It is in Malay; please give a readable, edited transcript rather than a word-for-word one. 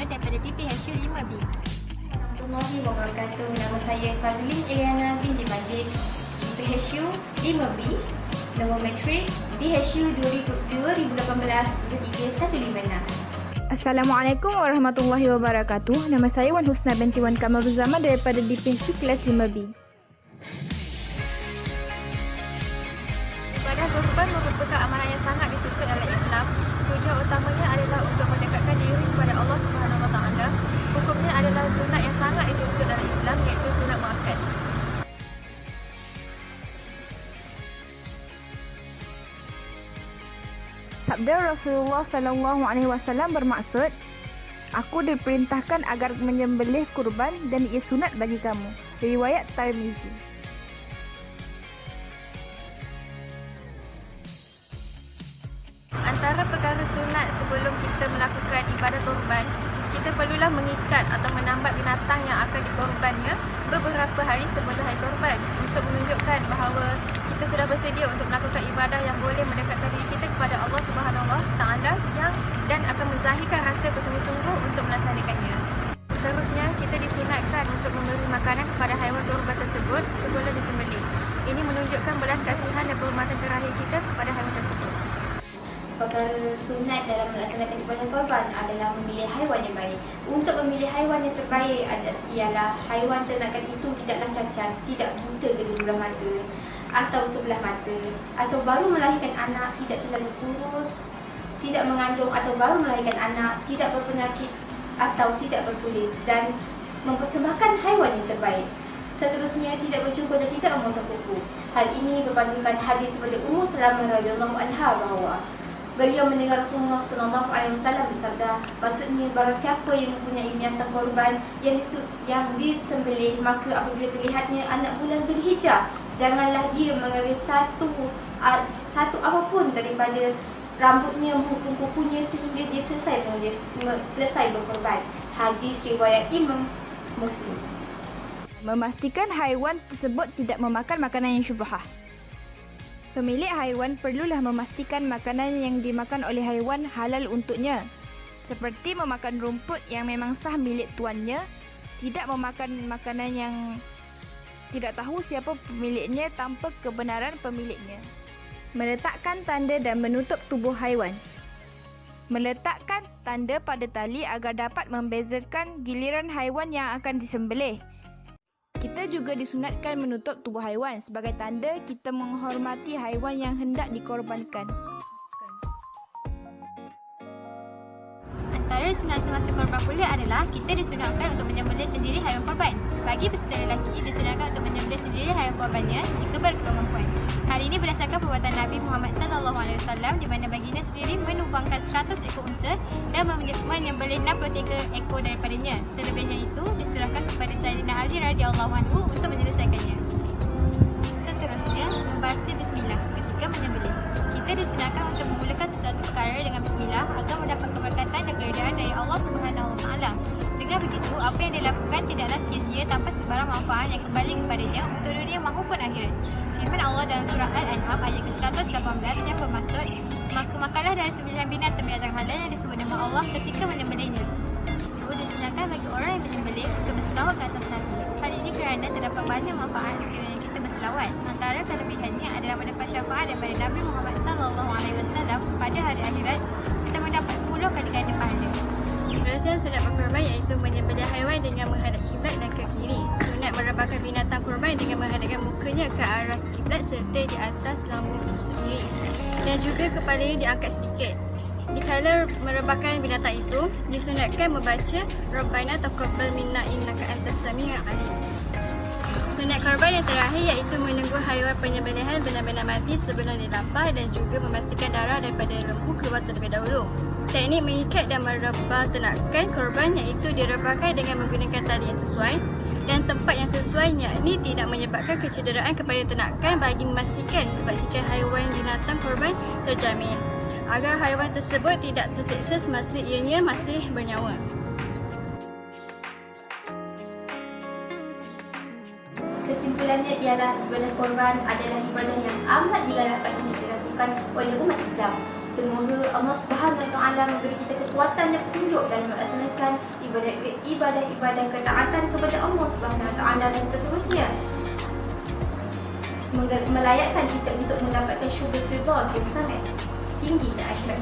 daripada PPHU 5B. Assalamualaikum wabarakatuh. Nama saya Fazlin Iriana binti Majid, PPHU 5B, nombor matrik DHU 2018-23-156. Assalamualaikum warahmatullahi wabarakatuh. Nama saya Wan Husna binti Wan Kamal Zaman daripada DPHU kelas 5B. Ibadah kurban merupakan amalan yang sangat dituntut dalam Islam. Tujuan utamanya adalah untuk mendekatkan diri kepada Allah Subhanahu Wa Taala. Hukumnya adalah sunat yang sangat dituntut dalam Islam, iaitu sunat muakkad. Sabda Rasulullah SAW bermaksud, aku diperintahkan agar menyembelih kurban dan ia sunat bagi kamu. Riwayat Tirmizi. Antara perkara sunat sebelum kita melakukan ibadah kurban, kita perlulah mengikat atau menambat binatang yang akan dikorbannya beberapa hari sebelum hari kurban untuk menunjukkan bahawa kita sudah bersedia untuk melakukan ibadah yang boleh mendekatkan diri kita kepada Allah Subhanahu Wa Taala dan akan menzahirkan rasa bersungguh-sungguh untuk melaksanakannya. Seterusnya, kita disunatkan untuk memberi makanan kepada haiwan kurban tersebut sebelum disembelih. Ini menunjukkan belas kasihan dan penghormatan terakhir kita kepada haiwan tersebut. Perkara sunat dalam melaksanakan ibadah korban adalah memilih haiwan yang baik. Untuk memilih haiwan yang terbaik ialah haiwan ternakan itu tidaklah cacat, tidak buta kedua mata atau sebelah mata, atau baru melahirkan anak, tidak terlalu kurus, tidak mengandung atau baru melahirkan anak, tidak berpenyakit atau tidak berkulis, dan mempersembahkan haiwan yang terbaik. Seterusnya, tidak bercukur dan tidak memotong kuku. Hal ini berpandukan hadis seperti Ummu Salamah radhiyallahu anha bahawa beliau mendengar Rasulullah SAW bersabda, maksudnya barang siapa yang mempunyai binatang korban yang disembelih, maka apabila terlihatnya anak bulan Zulhijjah, janganlah dia mengambil satu apapun daripada rambutnya maupun kukunya sehingga dia selesai berkorban. Hadis riwayat Imam Muslim. Memastikan haiwan tersebut tidak memakan makanan yang syubhah. Pemilik haiwan perlulah memastikan makanan yang dimakan oleh haiwan halal untuknya, seperti memakan rumput yang memang sah milik tuannya, tidak memakan makanan yang tidak tahu siapa pemiliknya tanpa kebenaran pemiliknya. Meletakkan tanda dan menutup tubuh haiwan. Meletakkan tanda pada tali agar dapat membezakan giliran haiwan yang akan disembelih. Kita juga disunatkan menutup tubuh haiwan sebagai tanda kita menghormati haiwan yang hendak dikorbankan. Antara sunat semasa korban pula adalah kita disunatkan untuk menyembelih sendiri haiwan korban. Bagi peserta lelaki, disunatkan untuk menyembelih sendiri haiwan korbannya jika berkemampuan. Hal ini berdasarkan perbuatan Nabi Muhammad SAW, di mana baginda sendiri menumbangkan 100 ekor unta dan menyembelih 63 ekor daripadanya. Selebihnya itu diserahkan kepada Sayyidina Ali radhiyallahu anhu untuk menyelesaikannya. Seterusnya, membaca bismillah ketika menyembelih. Kita disunatkan untuk memulakan sesuatu perkara dengan bismillah agar mendapat keberkatan dan keridaan dari Allah Subhanahu Wa Taala. Dengan begitu, apa yang dilakukan tidaklah sia-sia tanpa sebarang manfaat yang kembali kepadanya untuk dunia maupun akhirat. Firman Allah dalam surah Al-An'am ayat ke-118 yang bermaksud, maka makanlah dari 9 binatang halal yang disebut nama Allah ketika menyembelihnya. Itu disunatkan bagi orang yang menyembelih untuk berselawat ke atas Nabi. Hal ini kerana terdapat banyak manfaat sekiranya kita berselawat. Antara kelebihannya adalah mendapat syafaat daripada Nabi Muhammad SAW pada hari akhirat serta mendapat 10 kali ganda pahala. Seterusnya, sunat berkorban iaitu menyembelih haiwan dengan menghadap kiblat dan ke kiri. Sunat merebahkan binatang korban dengan menghadapkan mukanya ke arah kiblat serta di atas lambung kiri, dan juga kepalanya diangkat sedikit. Dikala merebahkan binatang itu, disunatkan membaca Rabbana taqabbal minna innaka antas samiul alim. Sunat korban yang terakhir iaitu menunggu haiwan penyembelihan benar-benar mati sebelum dilampah dan juga memastikan darah daripada lembu keluar terlebih dahulu. Teknik mengikat dan merebah ternakan korban iaitu direbahkan dengan menggunakan tali yang sesuai dan tempat yang sesuainya. Ini tidak menyebabkan kecederaan kepada ternakan bagi memastikan kebajikan haiwan binatang korban terjamin, agar haiwan tersebut tidak terseksa semasa ianya masih bernyawa. Kesimpulannya ialah ibadah korban adalah ibadah yang amat digalakkan untuk dilakukan oleh umat Islam. Semoga Allah Subhanahu Wa Taala memberi kita kekuatan dan petunjuk dalam melaksanakan ibadah-ibadah ketaatan kepada Allah Subhanahu Wa Taala dan seterusnya, melayakkan kita untuk mendapatkan syurga firdaus yang sangat tinggi di akhirat.